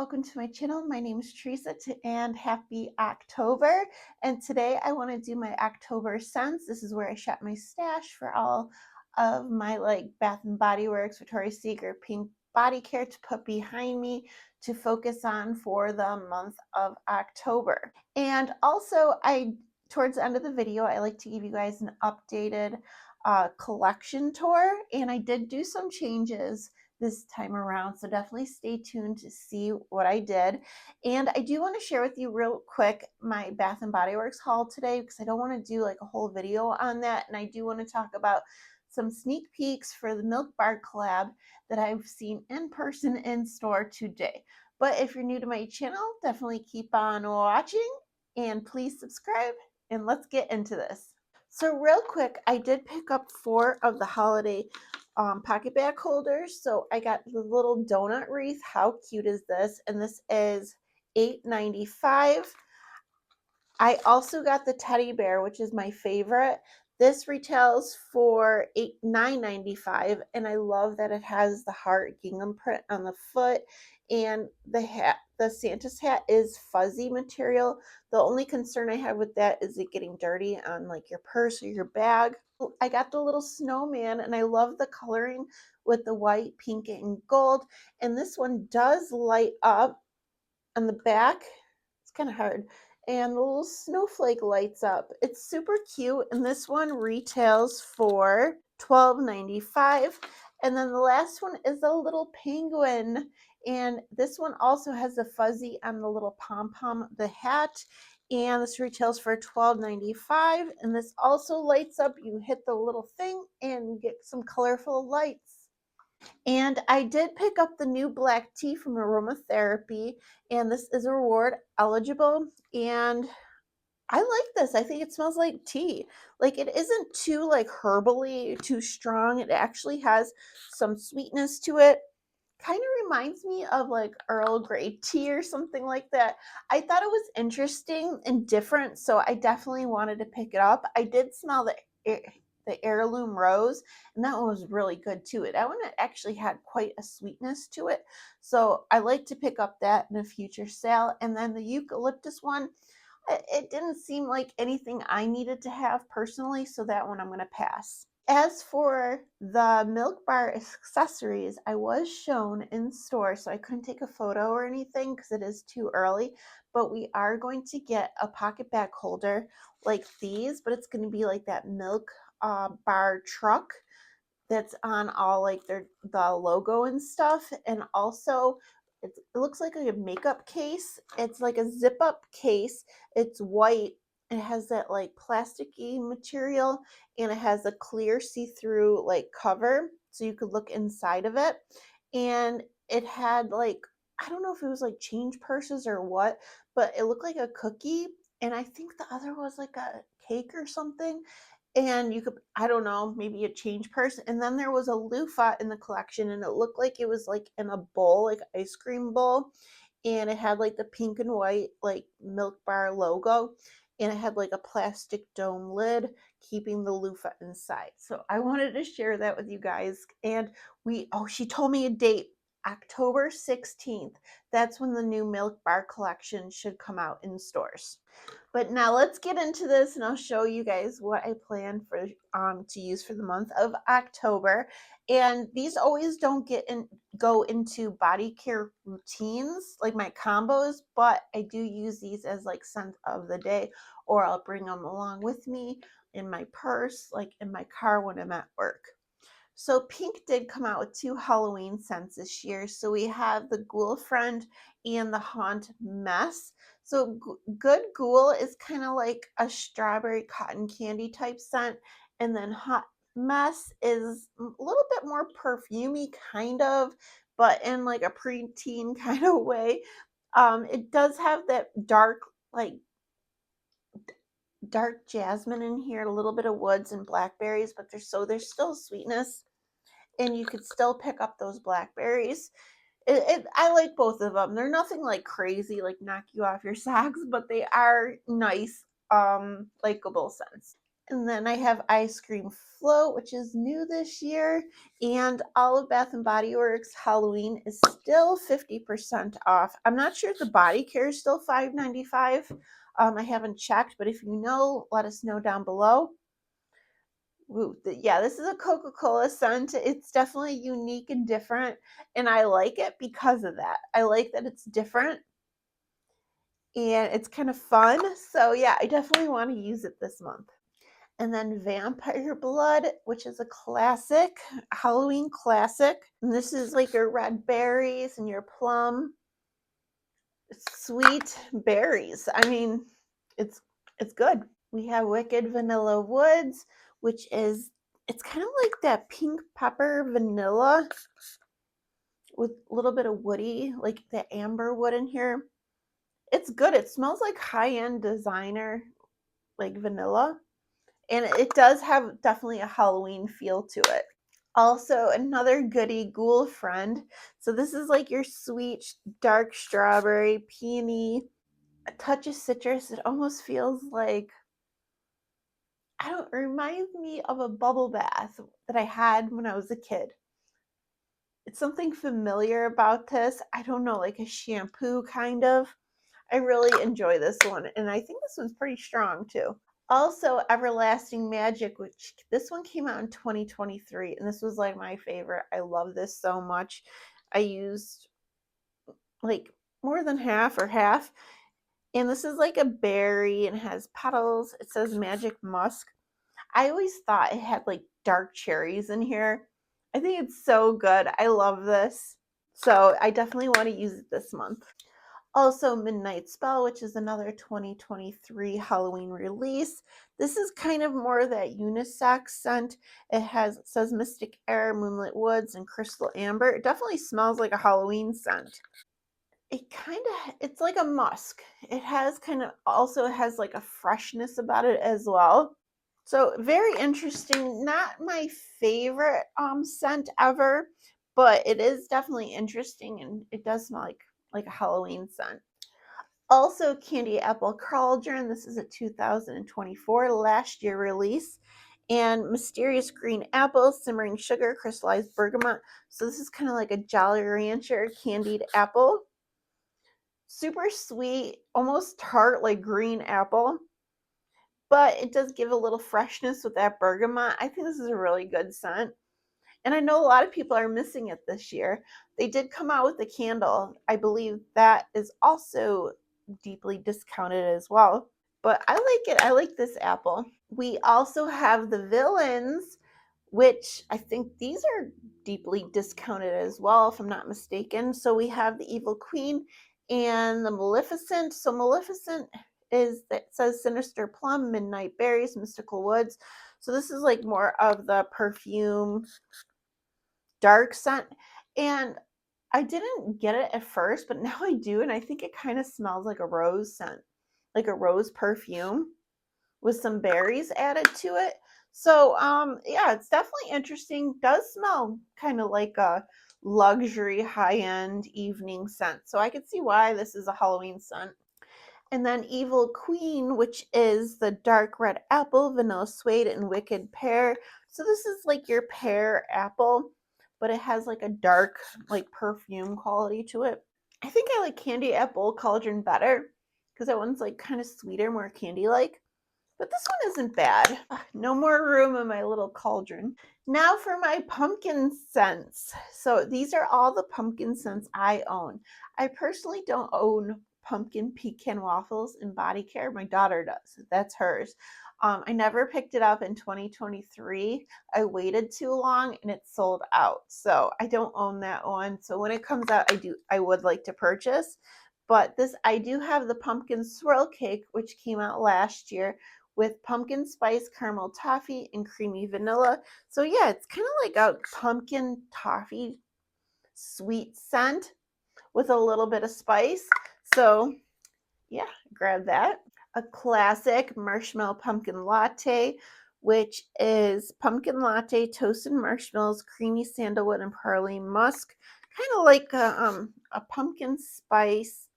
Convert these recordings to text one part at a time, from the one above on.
welcome to my channel. My name is Teresa and happy October. And today I want to do my October scents. This is where I shop my stash for all of my Bath and Body Works, Victoria's Secret, Pink body care to put behind me to focus on for the month of October. And also towards the end of the video, I like to give you guys an updated collection tour, and I did do some changes this time around, so definitely stay tuned to see what I did. And I do want to share with you real quick my Bath and Body Works haul today, because I don't want to do like a whole video on that, and I do want to talk about some sneak peeks for the Milk Bar collab that I've seen in person in store today. But if you're new to my channel, definitely keep on watching and please subscribe, and let's get into this. So real quick, I did pick up 4 of the holiday pocket bag holders. So I got the little donut wreath. How cute is this? And this is $8.95. I also got the teddy bear, which is my favorite. This retails for $9.95, and I love that it has the heart gingham print on the foot, and the hat, the Santa's hat, is fuzzy material. The only concern I have with that is it getting dirty on like your purse or your bag. I got the little snowman, and I love the coloring with the white, pink, and gold, and this one does light up on the back. It's kind of hard. And the little snowflake lights up. It's super cute. And this one retails for $12.95. And then the last one is a little penguin. And this one also has a fuzzy on the little pom-pom, the hat. And this retails for $12.95. And this also lights up. You hit the little thing and you get some colorful lights. And I did pick up the new black tea from Aromatherapy, and this is reward eligible. And I like this. I think it smells like tea. Like, it isn't too like herbally, too strong. It actually has some sweetness to it. Kind of reminds me of like Earl Grey tea or something like that. I thought it was interesting and different, so I definitely wanted to pick it up. I did smell the heirloom rose, and that one was really good too. That one actually had quite a sweetness to it, so I like to pick up that in a future sale. And then the eucalyptus one, it didn't seem like anything I needed to have personally, so that one I'm going to pass. As for the Milk Bar accessories, I was shown in store, so I couldn't take a photo or anything because it is too early, but we are going to get a pocket bag holder like these, but it's going to be like that Milk Bar truck that's on all like the logo and stuff. And also it looks like a makeup case. It's like a zip up case. It's white. It has that like plasticky material, and it has a clear see-through like cover so you could look inside of it. And it had like, I don't know if it was like change purses or what, but it looked like a cookie, and I think the other was like a cake or something. And you could, I don't know, maybe a change purse. And then there was a loofah in the collection, and it looked like it was like in a bowl, like ice cream bowl, and it had like the pink and white like Milk Bar logo, and it had like a plastic dome lid keeping the loofah inside. So I wanted to share that with you guys. And she told me a date, October 16th. That's when the new Milk Bar collection should come out in stores. But now let's get into this, and I'll show you guys what I plan for to use for the month of October. And these always don't go into body care routines like my combos, but I do use these as like scent of the day, or I'll bring them along with me in my purse, like in my car when I'm at work. So Pink did come out with 2 Halloween scents this year. So we have the Ghoul Friend and the Haunt Mess. So Good Ghoul is kind of like a strawberry cotton candy type scent. And then Hot Mess is a little bit more perfumey kind of, but in like a preteen kind of way. It does have that dark jasmine in here, a little bit of woods and blackberries, but there's still sweetness, and you could still pick up those blackberries. I like both of them. They're nothing like crazy, like knock you off your socks, but they are nice, likable scents. And then I have Ice Cream Float, which is new this year. And all of Bath and Body Works Halloween is still 50% off. I'm not sure if the body care is still $5.95. I haven't checked, but if you know, let us know down below. Ooh, yeah, this is a Coca-Cola scent. It's definitely unique and different, and I like it because of that. I like that it's different and it's kind of fun. So yeah, I definitely want to use it this month. And then Vampire Blood, which is a classic, Halloween classic. And this is like your red berries and your plum sweet berries. I mean, it's good. We have Wicked Vanilla Woods, which is, it's kind of like that pink pepper vanilla with a little bit of woody, like the amber wood in here. It's good. It smells like high-end designer, like vanilla. And it does have definitely a Halloween feel to it. Also, another goody ghoul friend. So this is like your sweet dark strawberry, peony, a touch of citrus. It almost feels like, I don't, it reminds me of a bubble bath that I had when I was a kid. It's something familiar about this. I don't know, like a shampoo kind of. I really enjoy this one, and I think this one's pretty strong too. Also, Everlasting Magic, which this one came out in 2023, and this was like my favorite. I love this so much. I used like more than half or half, and this is like a berry and has petals. It says Magic Musk. I always thought it had like dark cherries in here. I think it's so good. I love this. So I definitely want to use it this month. Also, Midnight Spell, which is another 2023 Halloween release. This is kind of more that unisex scent. It says Mystic Air, Moonlit Woods, and Crystal Amber. It definitely smells like a Halloween scent. It's like a musk. It has also has like a freshness about it as well. So very interesting. Not my favorite scent ever, but it is definitely interesting, and it does smell like a Halloween scent. Also, Candy Apple Cauldron. This is a 2024 last year release. And Mysterious Green Apple, Simmering Sugar, Crystallized Bergamot. So this is kind of like a Jolly Rancher candied apple. Super sweet, almost tart like green apple. But it does give a little freshness with that bergamot. I think this is a really good scent. And I know a lot of people are missing it this year. They did come out with a candle. I believe that is also deeply discounted as well. But I like it. I like this apple. We also have the Villains, which I think these are deeply discounted as well, if I'm not mistaken. So we have the Evil Queen and the Maleficent. So Maleficent is, that says Sinister Plum, Midnight Berries, Mystical Woods. So this is like more of the perfume dark scent. And I didn't get it at first, but now I do. And I think it kind of smells like a rose scent, like a rose perfume with some berries added to it. So yeah, it's definitely interesting. Does smell kind of like a luxury high-end evening scent. So I could see why this is a Halloween scent. And then Evil Queen, which is the dark red apple, vanilla suede, and wicked pear. So this is like your pear apple, but it has like a dark, like perfume quality to it. I think I like Candy Apple Cauldron better because that one's like kind of sweeter, more candy-like. But this one isn't bad. No more room in my little cauldron. Now for my pumpkin scents. So these are all the pumpkin scents I own. I personally don't own pumpkin pecan waffles in body care. My daughter does. That's hers. I never picked it up in 2023. I waited too long and it sold out. So I don't own that one. So when it comes out, I would like to purchase. But this, I do have the pumpkin swirl cake, which came out last year, with pumpkin spice caramel toffee and creamy vanilla. So yeah, it's kind of like a pumpkin toffee sweet scent with a little bit of spice. So yeah, grab that. A classic marshmallow pumpkin latte, which is pumpkin latte, toasted marshmallows, creamy sandalwood, and praline musk. Kind of like a pumpkin spice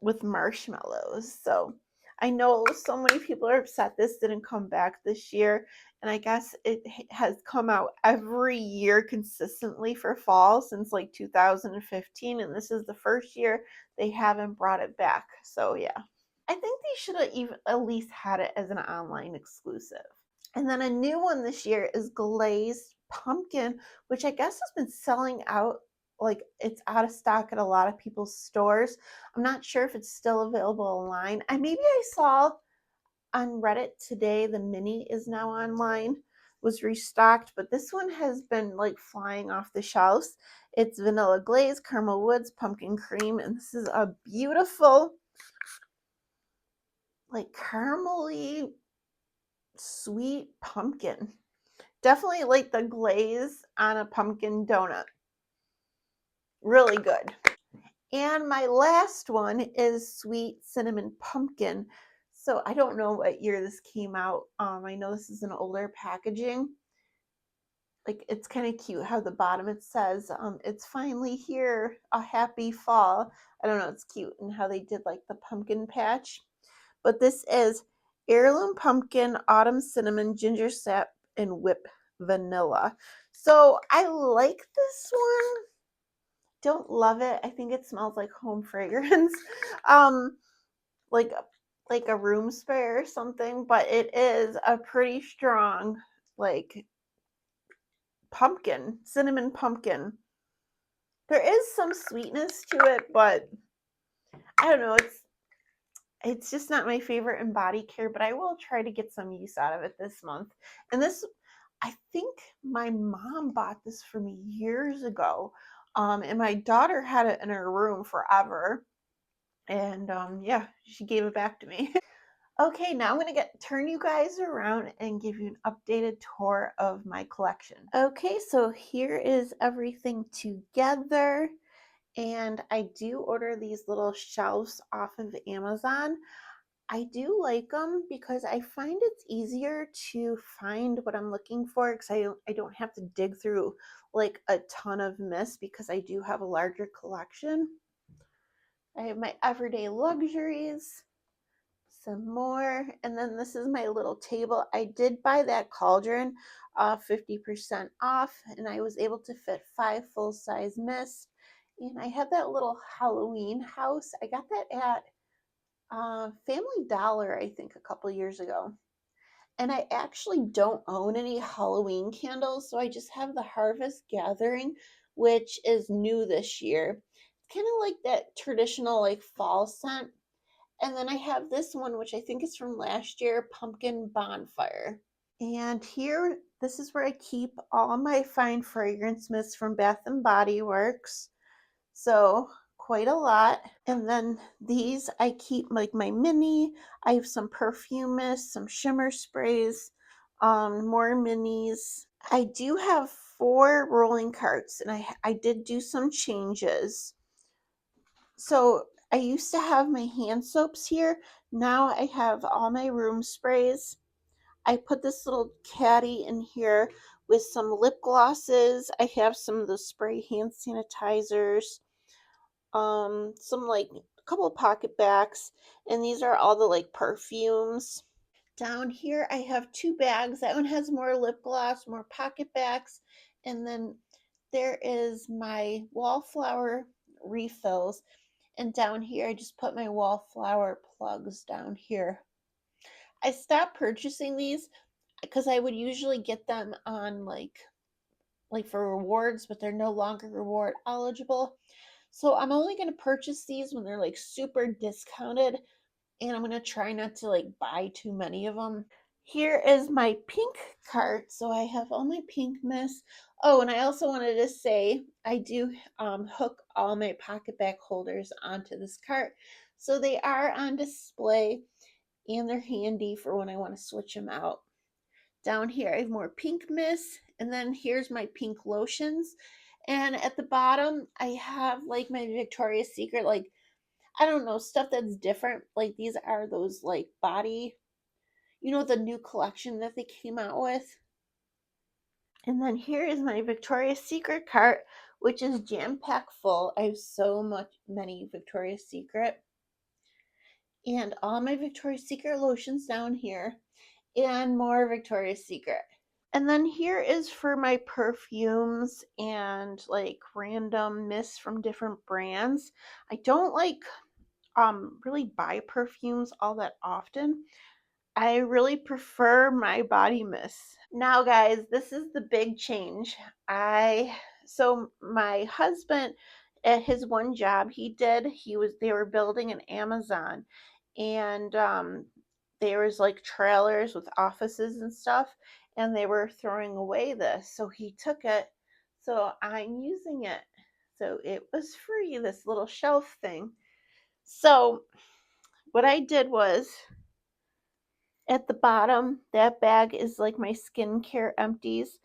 with marshmallows. So I know so many people are upset this didn't come back this year, and I guess it has come out every year consistently for fall since like 2015, and this is the first year they haven't brought it back. So yeah, I think they should have even at least had it as an online exclusive. And then a new one this year is glazed pumpkin, which I guess has been selling out, like it's out of stock at a lot of people's stores. I'm not sure if it's still available online. I saw on Reddit today the mini is now online, was restocked, but this one has been like flying off the shelves. It's vanilla glaze, caramel woods, pumpkin cream, and this is a beautiful, like caramelly sweet pumpkin. Definitely like the glaze on a pumpkin donut. Really good. And my last one is sweet cinnamon pumpkin. So I don't know what year this came out. I know this is an older packaging. Like it's kind of cute how the bottom it says, it's finally here, a happy fall. I don't know, it's cute, and how they did like the pumpkin patch. But this is heirloom pumpkin, autumn cinnamon, ginger sap, and whip vanilla. So I like this one. Don't love it. I think it smells like home fragrance. um, like like a room spray or something, but it is a pretty strong, like pumpkin, cinnamon pumpkin. There is some sweetness to it, but I don't know, it's just not my favorite in body care, but I will try to get some use out of it this month. And this, I think my mom bought this for me years ago. And my daughter had it in her room forever. And yeah, she gave it back to me. Okay, now I'm going to turn you guys around and give you an updated tour of my collection. Okay, so here is everything together. And I do order these little shelves off of Amazon. I do like them because I find it's easier to find what I'm looking for, because I don't have to dig through like a ton of mist, because I do have a larger collection. I have my everyday luxuries, some more, and then this is my little table. I did buy that cauldron 50% off, and I was able to fit 5 full-size mists. And I had that little Halloween house. I got that at Family Dollar, I think, a couple years ago. And I actually don't own any Halloween candles, so I just have the Harvest Gathering, which is new this year. It's kind of like that traditional like fall scent. And then I have this one, which I think is from last year, Pumpkin Bonfire. And here, this is where I keep all my fine fragrance mists from Bath and Body Works. So quite a lot. And then these I keep, like my mini. I have some perfume mists, some shimmer sprays, more minis. I do have 4 rolling carts, and I did do some changes. So I used to have my hand soaps here. Now I have all my room sprays. I put this little caddy in here with some lip glosses. I have some of the spray hand sanitizers, some like a couple of pocket backs, and these are all the like perfumes. Down here I have 2 bags. That one has more lip gloss, more pocket backs, and then there is my wallflower refills. And down here I just put my wallflower plugs down here. I stopped purchasing these because I would usually get them on like for rewards, but they're no longer reward eligible. So I'm only going to purchase these when they're like super discounted, and I'm going to try not to like buy too many of them. Here is my pink cart. So I have all my pink mists. Oh, and I also wanted to say I do hook all my pocket back holders onto this cart. So they are on display, and they're handy for when I want to switch them out. Down here, I have more pink mist, and then here's my pink lotions. And at the bottom, I have like my Victoria's Secret, like, I don't know, stuff that's different. Like these are those like body, the new collection that they came out with. And then here is my Victoria's Secret cart, which is jam packed full. I have so many Victoria's Secret. and all my Victoria's Secret lotions down here, and more Victoria's Secret. And then here is for my perfumes and like random mists from different brands. I don't like really buy perfumes all that often. I really prefer my body mists. Now guys, this is the big change. So my husband at his one job they were building an Amazon, and there was like trailers with offices and stuff, and they were throwing away this. So he took it. So I'm using it. So it was free, this little shelf thing. So what I did was at the bottom, that bag is like my skincare empties.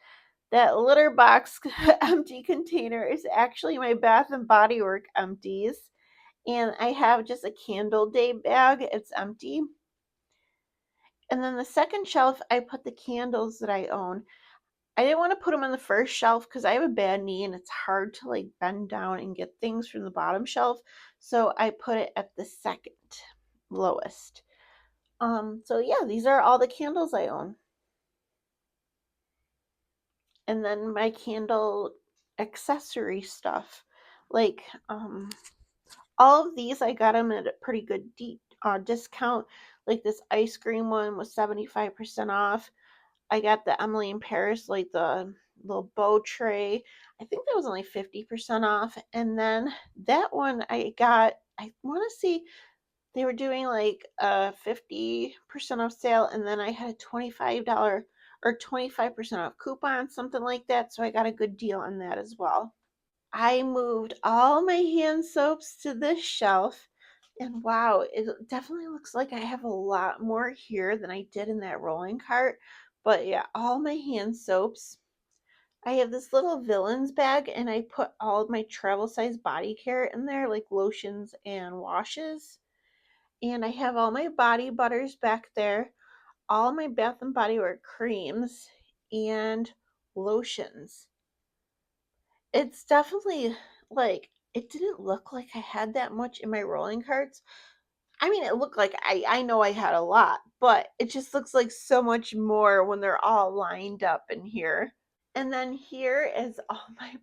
That litter box empty container is actually my Bath and Body Work empties. And I have just a candle day bag, it's empty. And then the second shelf, I put the candles that I own. I didn't want to put them on the first shelf because I have a bad knee and it's hard to like bend down and get things from the bottom shelf. So I put it at the second lowest. So yeah, these are all the candles I own. And then my candle accessory stuff. Like all of these, I got them at a pretty good discount. Like this ice cream one was 75% off. I got the Emily in Paris, like the little bow tray. I think that was only 50% off. And then that one I want to see, they were doing like a 50% off sale. And then I had a $25 or 25% off coupon, something like that. So I got a good deal on that as well. I moved all my hand soaps to this shelf, and wow, it definitely looks like I have a lot more here than I did in that rolling cart. But yeah, all my hand soaps. I have this little villains bag, and I put all of my travel size body care in there, like lotions and washes. And I have all my body butters back there, all my Bath and Body Works creams and lotions. It's definitely like it didn't look like I had that much in my rolling carts. I mean, it looked like I know I had a lot, but it just looks like so much more when they're all lined up in here. And then here is all my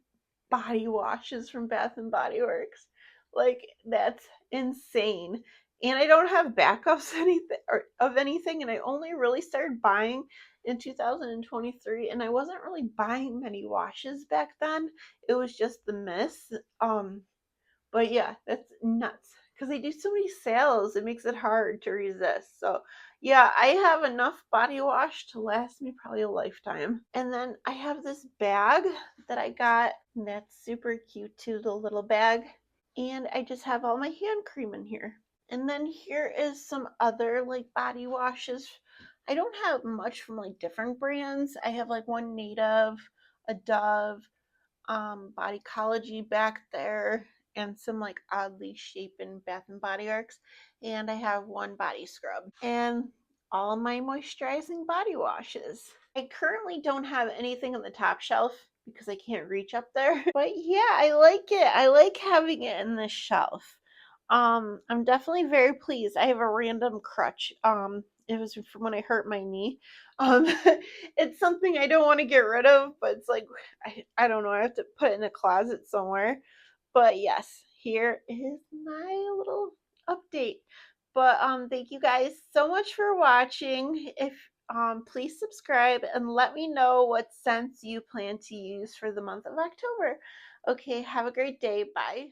body washes from Bath and Body Works. Like that's insane. And I don't have backups anything or of anything, and I only really started buying in 2023, and I wasn't really buying many washes back then. It was just the mist. But yeah, that's nuts because they do so many sales. It makes it hard to resist. So yeah, I have enough body wash to last me probably a lifetime. And then I have this bag that I got. That's super cute too, the little bag. And I just have all my hand cream in here. And then here is some other like body washes. I don't have much from like different brands. I have like one Native, a Dove, Bodycology back there, and some like oddly shapen Bath and Body Works. And I have one body scrub and all my moisturizing body washes. I currently don't have anything on the top shelf because I can't reach up there. But yeah, I like it. I like having it in this shelf. I'm definitely very pleased. I have a random crutch. It was from when I hurt my knee. Um, it's something I don't want to get rid of, but it's like I don't know. I have to put it in a closet somewhere. But yes, here is my little update. But thank you guys so much for watching. If please subscribe and let me know what scents you plan to use for the month of October. Okay, have a great day. Bye.